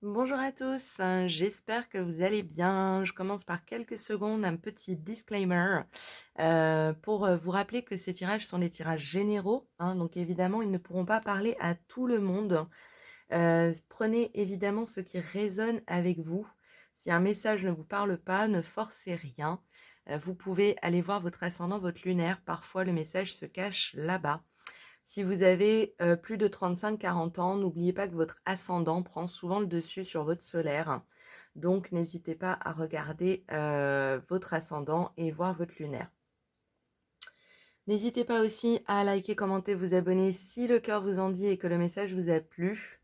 Bonjour à tous, j'espère que vous allez bien. Je commence par quelques secondes, un petit disclaimer pour vous rappeler que ces tirages sont des tirages généraux, hein, donc évidemment ils ne pourront pas parler à tout le monde. Prenez évidemment ce qui résonne avec vous. Si un message ne vous parle pas, ne forcez rien. Vous pouvez aller voir votre ascendant, votre lunaire. Parfois le message se cache là-bas. Si vous avez plus de 35-40 ans, n'oubliez pas que votre ascendant prend souvent le dessus sur votre solaire. Donc, n'hésitez pas à regarder votre ascendant et voir votre lunaire. N'hésitez pas aussi à liker, commenter, vous abonner si le cœur vous en dit et que le message vous a plu.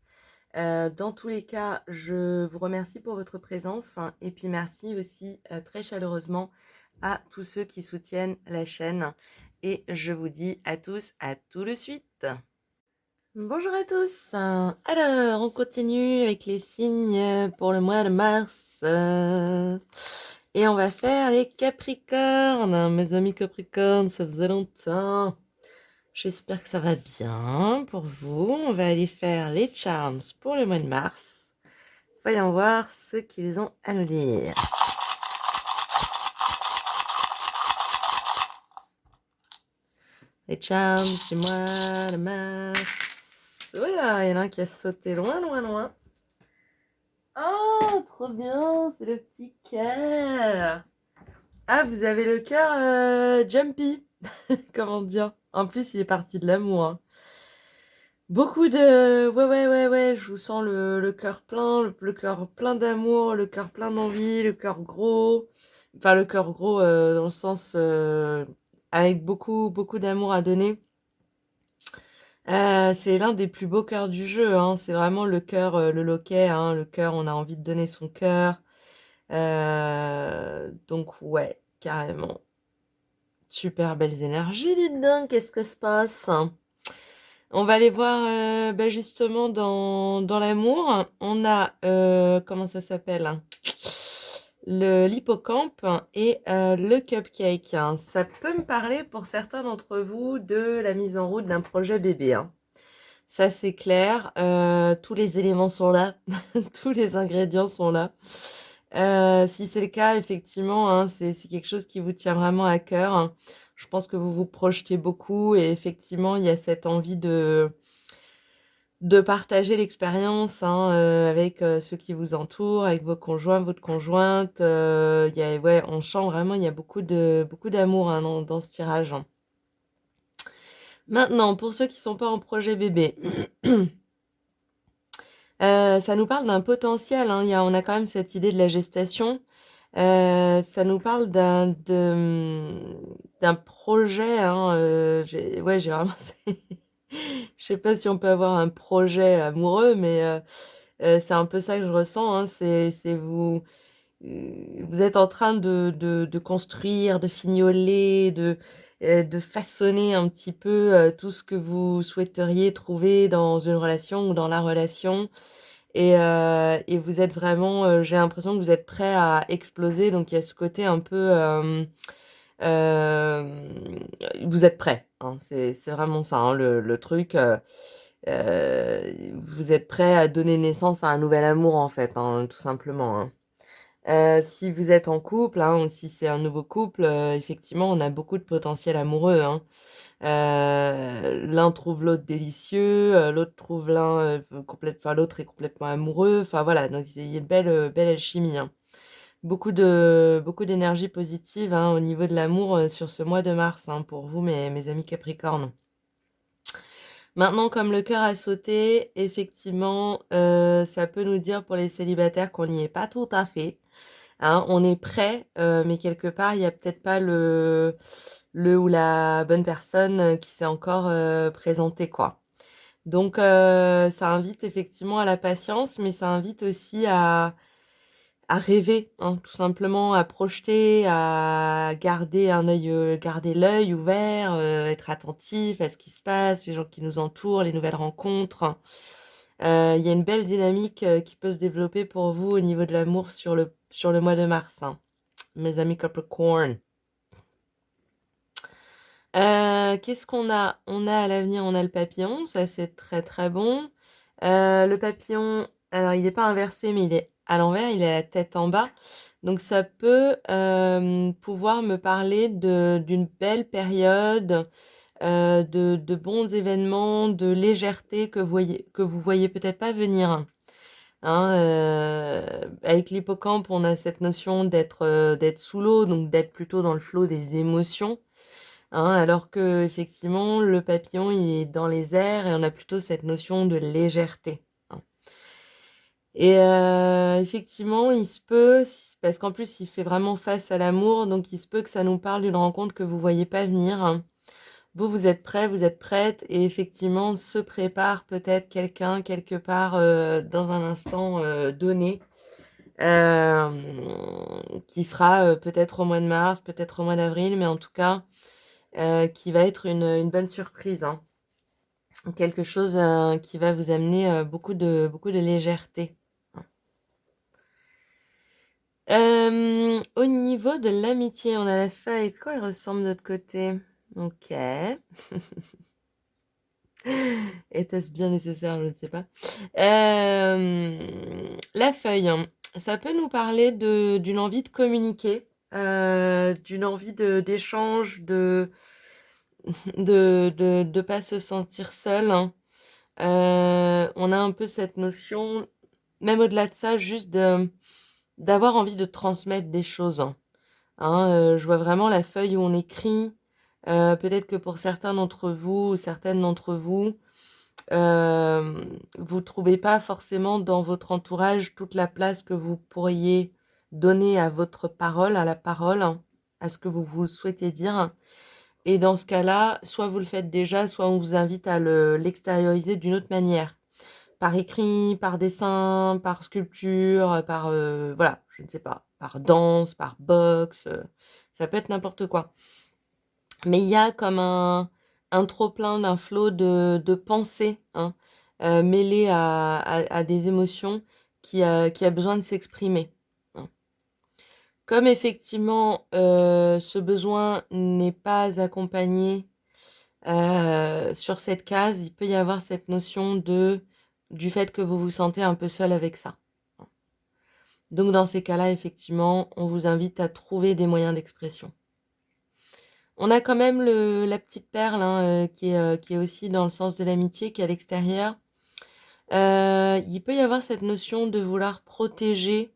Dans tous les cas, je vous remercie pour votre présence et puis merci aussi très chaleureusement à tous ceux qui soutiennent la chaîne. Et je vous dis à tous, à tout de suite. Bonjour à tous. Alors, on continue avec les signes pour le mois de mars. Et on va faire les Capricornes. Mes amis Capricornes, ça faisait longtemps. J'espère que ça va bien pour vous. On va aller faire les charms pour le mois de mars. Voyons voir ce qu'ils ont à nous dire. Les charms du mois de mars. Voilà, il y en a un qui a sauté loin, loin, loin. Oh, trop bien, c'est le petit cœur. Ah, vous avez le cœur jumpy, comment dire. En plus, il est parti de l'amour, hein. Beaucoup de... Ouais, ouais, ouais, ouais, je vous sens le cœur plein, le cœur plein d'amour, le cœur plein d'envie, le cœur gros. Enfin, le cœur gros dans le sens avec beaucoup, beaucoup d'amour à donner. C'est l'un des plus beaux cœurs du jeu, hein. C'est vraiment le cœur, le loquet, hein. Le cœur, on a envie de donner son cœur. Donc ouais, carrément. Super belles énergies, dites donc, qu'est-ce que se passe? On va aller voir justement dans l'amour. On a, comment ça s'appelle? L'hippocampe et le cupcake, hein. Ça peut me parler pour certains d'entre vous de la mise en route d'un projet bébé, hein. Ça c'est clair, tous les éléments sont là, tous les ingrédients sont là. Si c'est le cas, effectivement, hein, c'est quelque chose qui vous tient vraiment à cœur, hein. Je pense que vous vous projetez beaucoup et effectivement, il y a cette envie de partager l'expérience, hein, avec ceux qui vous entourent, avec vos conjoints, votre conjointe. Il y a, ouais, on sent vraiment, il y a beaucoup d'amour, hein, dans ce tirage, hein. Maintenant, pour ceux qui sont pas en projet bébé, ça nous parle d'un potentiel, hein. On a quand même cette idée de la gestation. Ça nous parle d'un projet, hein. J'ai vraiment. Je sais pas si on peut avoir un projet amoureux, mais c'est un peu ça que je ressens, hein. C'est vous. Vous êtes en train de construire, de fignoler, de façonner un petit peu tout ce que vous souhaiteriez trouver dans une relation ou dans la relation. Et vous êtes vraiment, j'ai l'impression que vous êtes prêt à exploser. Donc il y a ce côté un peu, vous êtes prêt, hein, c'est vraiment ça, hein, le truc. Vous êtes prêt à donner naissance à un nouvel amour en fait, hein, tout simplement, hein. Si vous êtes en couple, hein, ou si c'est un nouveau couple, effectivement, on a beaucoup de potentiel amoureux, hein. L'un trouve l'autre délicieux, l'autre trouve enfin, l'autre est complètement amoureux. Enfin voilà, donc il y a une belle alchimie, hein. Beaucoup d'énergie positive, hein, au niveau de l'amour sur ce mois de mars, hein, pour vous, mes amis Capricornes. Maintenant, comme le cœur a sauté, effectivement, ça peut nous dire pour les célibataires qu'on n'y est pas tout à fait. Hein, on est prêt, mais quelque part, il y a peut-être pas le ou la bonne personne qui s'est encore présentée, quoi. Donc, ça invite effectivement à la patience, mais ça invite aussi à rêver, hein, tout simplement, à projeter, à garder l'œil ouvert, être attentif à ce qui se passe, les gens qui nous entourent, les nouvelles rencontres. Il y a une belle dynamique qui peut se développer pour vous au niveau de l'amour sur le mois de mars, hein, mes amis Capricorn. Qu'est-ce qu'on a? On a à l'avenir, on a le papillon, ça c'est très très bon. Le papillon, alors il n'est pas inversé, mais il est à l'envers, il a la tête en bas. Donc ça peut pouvoir me parler d'une belle période, de bons événements, de légèreté que vous voyez peut-être pas venir. Hein, avec l'hippocampe, on a cette notion d'être sous l'eau, donc d'être plutôt dans le flot des émotions, hein, alors que effectivement le papillon, il est dans les airs et on a plutôt cette notion de légèreté, hein. Et effectivement, il se peut, parce qu'en plus, il fait vraiment face à l'amour, donc il se peut que ça nous parle d'une rencontre que vous voyez pas venir, hein. Vous, vous êtes prêts, vous êtes prête, et effectivement, se prépare peut-être quelqu'un quelque part dans un instant donné, qui sera peut-être au mois de mars, peut-être au mois d'avril, mais en tout cas, qui va être une bonne surprise, hein. Quelque chose qui va vous amener beaucoup de légèreté. Au niveau de l'amitié, on a la feuille. Quoi il ressemble de l'autre côté? Ok. Était-ce bien nécessaire? Je ne sais pas. La feuille, hein, ça peut nous parler d'une envie de communiquer, d'une envie d'échange, de pas se sentir seul, hein. On a un peu cette notion, même au-delà de ça, juste d'avoir envie de transmettre des choses, hein. Hein, je vois vraiment la feuille où on écrit. Peut-être que pour certains d'entre vous ou certaines d'entre vous, vous trouvez pas forcément dans votre entourage toute la place que vous pourriez donner à votre parole, à la parole, hein, à ce que vous souhaitez dire. Et dans ce cas-là, soit vous le faites déjà, soit on vous invite à l'extérioriser d'une autre manière. Par écrit, par dessin, par sculpture, par, voilà, je ne sais pas, par danse, par boxe, ça peut être n'importe quoi. Mais il y a comme un trop-plein, d'un flot de pensées, hein, mêlées à des émotions qui a besoin de s'exprimer, hein. Comme effectivement, ce besoin n'est pas accompagné sur cette case, il peut y avoir cette notion du fait que vous vous sentez un peu seul avec ça. Donc dans ces cas-là, effectivement, on vous invite à trouver des moyens d'expression. On a quand même la petite perle, hein, qui est aussi dans le sens de l'amitié, qui est à l'extérieur. Il peut y avoir cette notion de vouloir protéger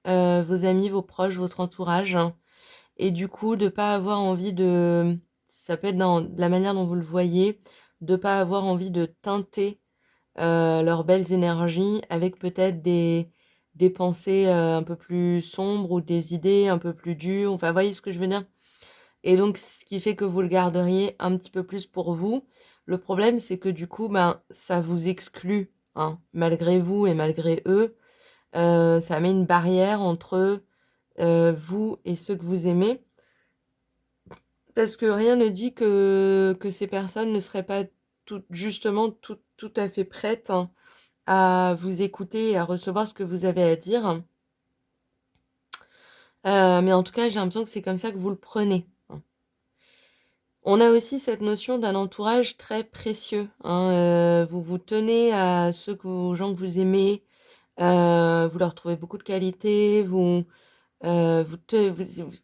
vos amis, vos proches, votre entourage, hein, et du coup de pas avoir envie ça peut être dans la manière dont vous le voyez, de pas avoir envie de teinter leurs belles énergies avec peut-être des pensées un peu plus sombres ou des idées un peu plus dures. Enfin, voyez ce que je veux dire? Et donc, ce qui fait que vous le garderiez un petit peu plus pour vous. Le problème, c'est que du coup, ben, ça vous exclut, hein, malgré vous et malgré eux. Ça met une barrière entre vous et ceux que vous aimez. Parce que rien ne dit que ces personnes ne seraient pas justement tout à fait prêtes, hein, à vous écouter et à recevoir ce que vous avez à dire. Mais en tout cas, j'ai l'impression que c'est comme ça que vous le prenez, hein. On a aussi cette notion d'un entourage très précieux, hein. Vous vous tenez à aux gens que vous aimez, vous leur trouvez beaucoup de qualités,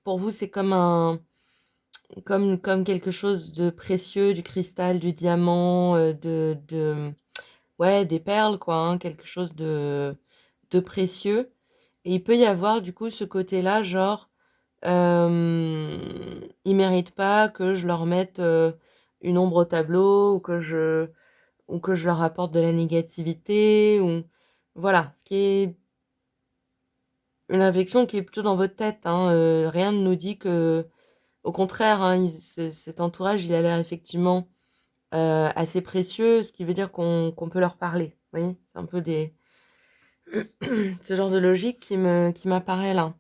pour vous, c'est comme quelque chose de précieux, du cristal, du diamant, ouais, des perles, quoi, hein, quelque chose de précieux. Et il peut y avoir du coup ce côté-là, genre, ils méritent pas que je leur mette une ombre au tableau ou que je leur apporte de la négativité ou voilà, ce qui est une réflexion qui est plutôt dans votre tête, hein. Rien ne nous dit que, au contraire, hein, cet entourage, il a l'air effectivement assez précieux, ce qui veut dire qu'on peut leur parler. Vous voyez, c'est un peu ce genre de logique qui m'apparaît là.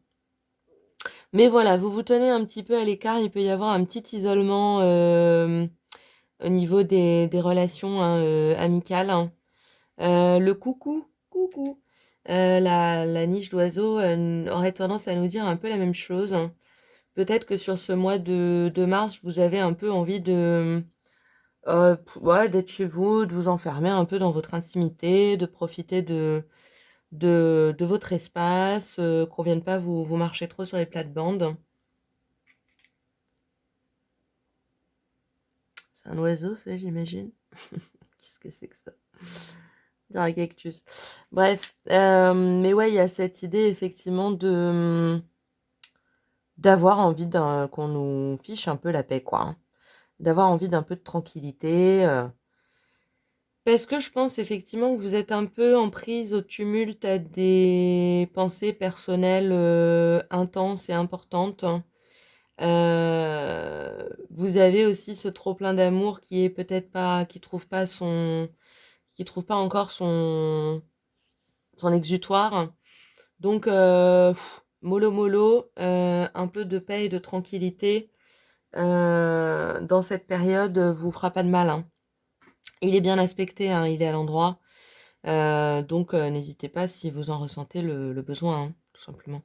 Mais voilà, vous vous tenez un petit peu à l'écart, il peut y avoir un petit isolement au niveau des relations, hein, amicales, hein. Le coucou, coucou, la niche d'oiseau aurait tendance à nous dire un peu la même chose, hein. Peut-être que sur ce mois de mars, vous avez un peu envie ouais, d'être chez vous, de vous enfermer un peu dans votre intimité, de profiter de votre espace, qu'on vienne pas vous marcher trop sur les plates-bandes. C'est un oiseau, ça, j'imagine. Qu'est-ce que c'est que ça? On dirait un cactus. Bref, mais ouais, il y a cette idée effectivement d'avoir envie qu'on nous fiche un peu la paix, quoi, hein. D'avoir envie d'un peu de tranquillité. Parce que je pense effectivement que vous êtes un peu en prise au tumulte à des pensées personnelles intenses et importantes. Vous avez aussi ce trop-plein d'amour qui est peut-être pas, qui trouve pas encore son exutoire. Donc, mollo mollo, un peu de paix et de tranquillité dans cette période vous fera pas de mal, hein. Il est bien aspecté, hein, il est à l'endroit. Donc, n'hésitez pas si vous en ressentez le besoin, hein, tout simplement.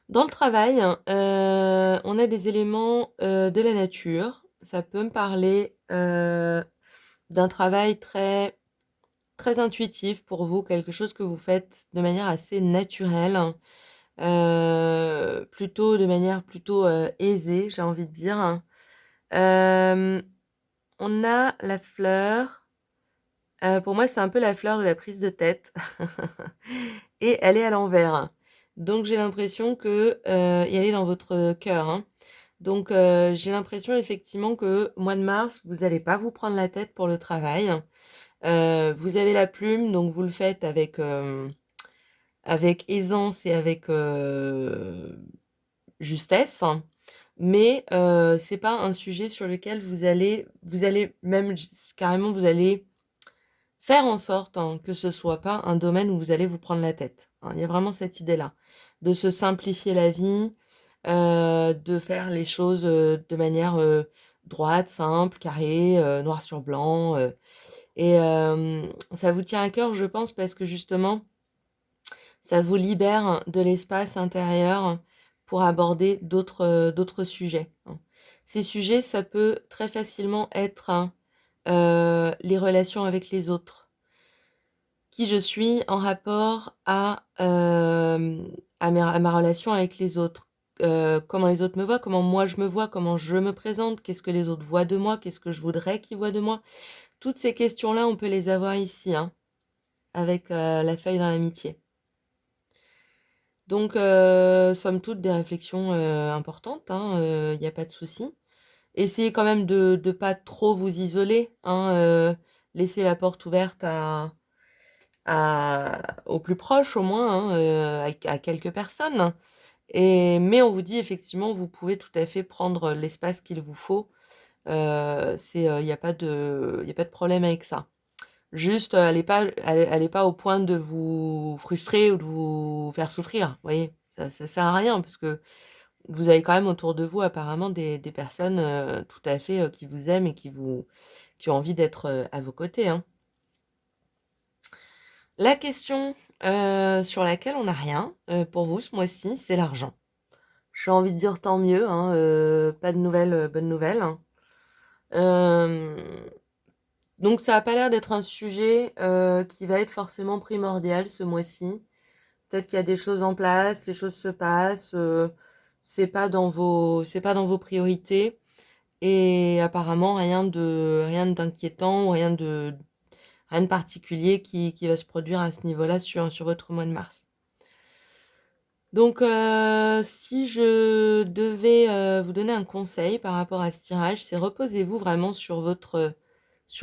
Dans le travail, on a des éléments de la nature. Ça peut me parler d'un travail très, très intuitif pour vous, quelque chose que vous faites de manière assez naturelle, plutôt de manière plutôt aisée, j'ai envie de dire. Euh, on a la fleur. Pour moi, c'est un peu la fleur de la prise de tête. Et elle est à l'envers. Donc j'ai l'impression que, et elle est dans votre cœur, hein. Donc j'ai l'impression effectivement que mois de mars, vous n'allez pas vous prendre la tête pour le travail. Vous avez la plume, donc vous le faites avec aisance et avec justesse. Mais c'est pas un sujet sur lequel vous allez même carrément, vous allez faire en sorte que ce soit pas un domaine où vous allez vous prendre la tête, hein. Il y a vraiment cette idée-là, de se simplifier la vie, de faire les choses de manière droite, simple, carrée, noir sur blanc. Et ça vous tient à cœur, je pense, parce que justement, ça vous libère de l'espace intérieur pour aborder d'autres sujets, hein. Ces sujets, ça peut très facilement être les relations avec les autres, qui je suis en rapport à ma relation avec les autres. Comment les autres me voient, comment moi je me vois, comment je me présente, qu'est-ce que les autres voient de moi, qu'est-ce que je voudrais qu'ils voient de moi. Toutes ces questions-là, on peut les avoir ici, hein, avec la feuille dans l'amitié. Donc, somme toute, des réflexions importantes, hein, il n'y a pas de souci. Essayez quand même de ne pas trop vous isoler, hein, laissez la porte ouverte aux plus proches au moins, hein, à quelques personnes. Mais on vous dit effectivement, vous pouvez tout à fait prendre l'espace qu'il vous faut. Il n'y a pas y a pas de problème avec ça. Juste, allez pas au point de vous frustrer ou de vous faire souffrir. Vous voyez, ça sert à rien parce que vous avez quand même autour de vous apparemment des personnes tout à fait qui vous aiment et qui ont envie d'être à vos côtés, hein. La question sur laquelle on n'a rien pour vous ce mois-ci, c'est l'argent. J'ai envie de dire tant mieux, hein, pas de nouvelles, bonnes nouvelles, hein. Euh, donc ça n'a pas l'air d'être un sujet qui va être forcément primordial ce mois-ci. Peut-être qu'il y a des choses en place, les choses se passent, c'est pas dans vos priorités. Et apparemment rien d'inquiétant ou rien de particulier qui va se produire à ce niveau-là sur votre mois de mars. Donc, si je devais vous donner un conseil par rapport à ce tirage, c'est reposez-vous vraiment sur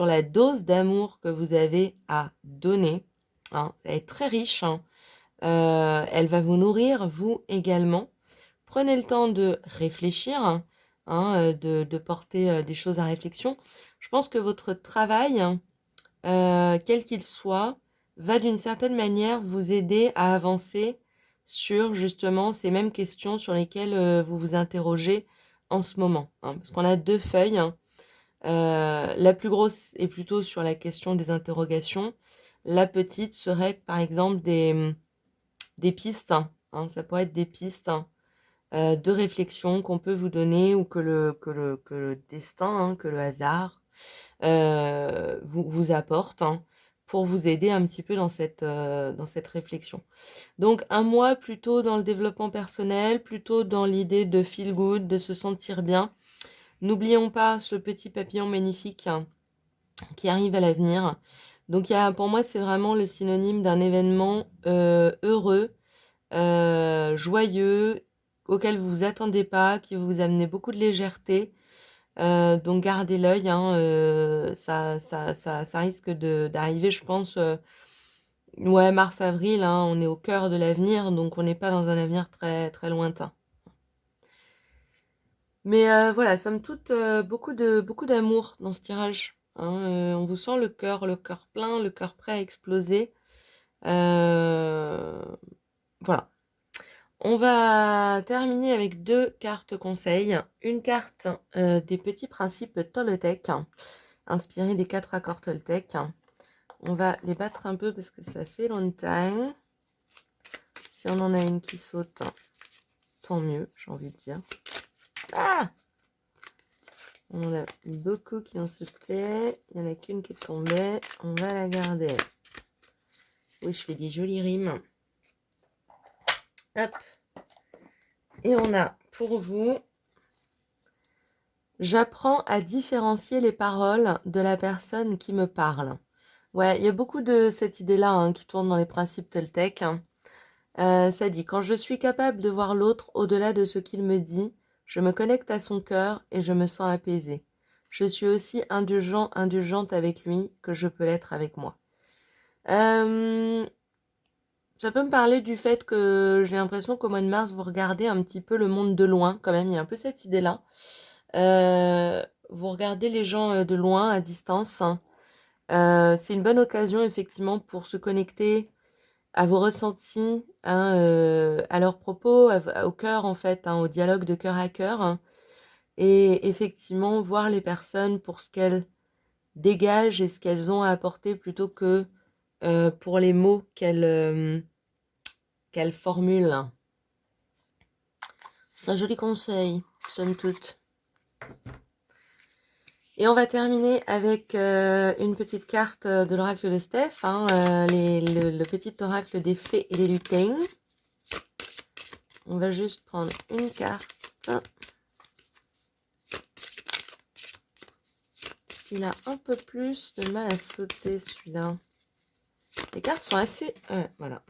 la dose d'amour que vous avez à donner, hein. Elle est très riche, hein. Elle va vous nourrir, vous également. Prenez le temps de réfléchir, hein, de porter des choses à réflexion. Je pense que votre travail, quel qu'il soit, va d'une certaine manière vous aider à avancer sur justement ces mêmes questions sur lesquelles vous vous interrogez en ce moment, hein. Parce qu'on a deux feuilles, hein. La plus grosse est plutôt sur la question des interrogations. La petite serait par exemple des pistes, hein. Ça pourrait être des pistes de réflexion qu'on peut vous donner ou que le destin, hein, que le hasard vous apporte, hein, pour vous aider un petit peu dans cette réflexion. Donc un mois plutôt dans le développement personnel, plutôt dans l'idée de feel good, de se sentir bien. N'oublions pas ce petit papillon magnifique qui arrive à l'avenir. Donc pour moi, c'est vraiment le synonyme d'un événement heureux, joyeux, auquel vous vous attendez pas, qui va vous amener beaucoup de légèreté. Donc gardez l'œil, hein, ça risque d'arriver, je pense, ouais, mars-avril, hein, on est au cœur de l'avenir, donc on n'est pas dans un avenir très, très lointain. Mais voilà, somme toute, beaucoup d'amour dans ce tirage, hein, on vous sent le cœur plein, le cœur prêt à exploser. Voilà. On va terminer avec 2 cartes conseils. Une carte des petits principes Toltec, inspirée des 4 accords Toltec. On va les battre un peu parce que ça fait longtemps. Si on en a une qui saute, tant mieux, j'ai envie de dire. Ah! On en a beaucoup qui ont sauté. Il n'y en a qu'une qui est tombée. On va la garder. Oui, je fais des jolies rimes. Hop. Et on a pour vous: j'apprends à différencier les paroles de la personne qui me parle. Ouais, il y a beaucoup de cette idée-là, hein, qui tourne dans les principes Toltec. Ça dit: quand je suis capable de voir l'autre au-delà de ce qu'il me dit, je me connecte à son cœur et je me sens apaisée. Je suis aussi indulgente avec lui que je peux l'être avec moi. Ça peut me parler du fait que j'ai l'impression qu'au mois de mars, vous regardez un petit peu le monde de loin, quand même, il y a un peu cette idée-là. Vous regardez les gens de loin, à distance. C'est une bonne occasion, effectivement, pour se connecter à vos ressentis, hein, à leurs propos, au cœur, en fait, hein, au dialogue de cœur à cœur, hein, et effectivement voir les personnes pour ce qu'elles dégagent et ce qu'elles ont à apporter plutôt que pour les mots qu'elles formulent. C'est un joli conseil, somme toute. Et on va terminer avec une petite carte de l'oracle de Steph, hein, le petit oracle des fées et des lutins. On va juste prendre une carte. Il a un peu plus de mal à sauter, celui-là. Les cartes sont assez... voilà.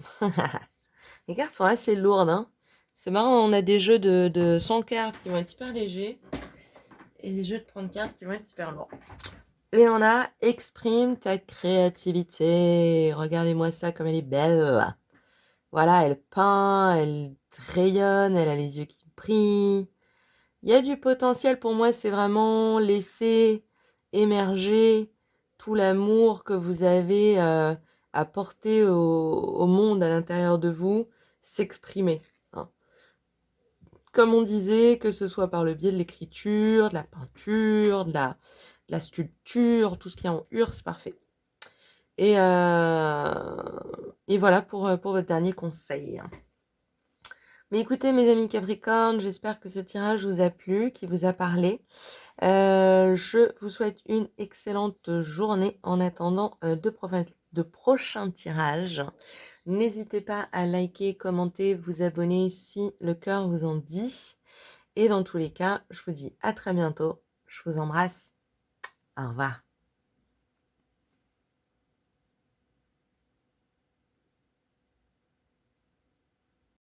Les cartes sont assez lourdes, hein. C'est marrant, on a des jeux de 100 cartes qui vont être hyper légers. Et des jeux de 30 cartes qui vont être hyper lourds. Et on a: exprime ta créativité. Regardez-moi ça, comme elle est belle. Voilà, elle peint, elle rayonne, elle a les yeux qui brillent. Il y a du potentiel pour moi, c'est vraiment laisser émerger tout l'amour que vous avez à porter au monde à l'intérieur de vous, s'exprimer, hein. Comme on disait, que ce soit par le biais de l'écriture, de la peinture, de la sculpture, tout ce qui est en ur, c'est parfait. Et voilà pour votre dernier conseil. Mais écoutez, mes amis Capricorne, j'espère que ce tirage vous a plu, qu'il vous a parlé. Je vous souhaite une excellente journée en attendant de prochains tirages. N'hésitez pas à liker, commenter, vous abonner si le cœur vous en dit. Et dans tous les cas, je vous dis à très bientôt. Je vous embrasse. Au revoir.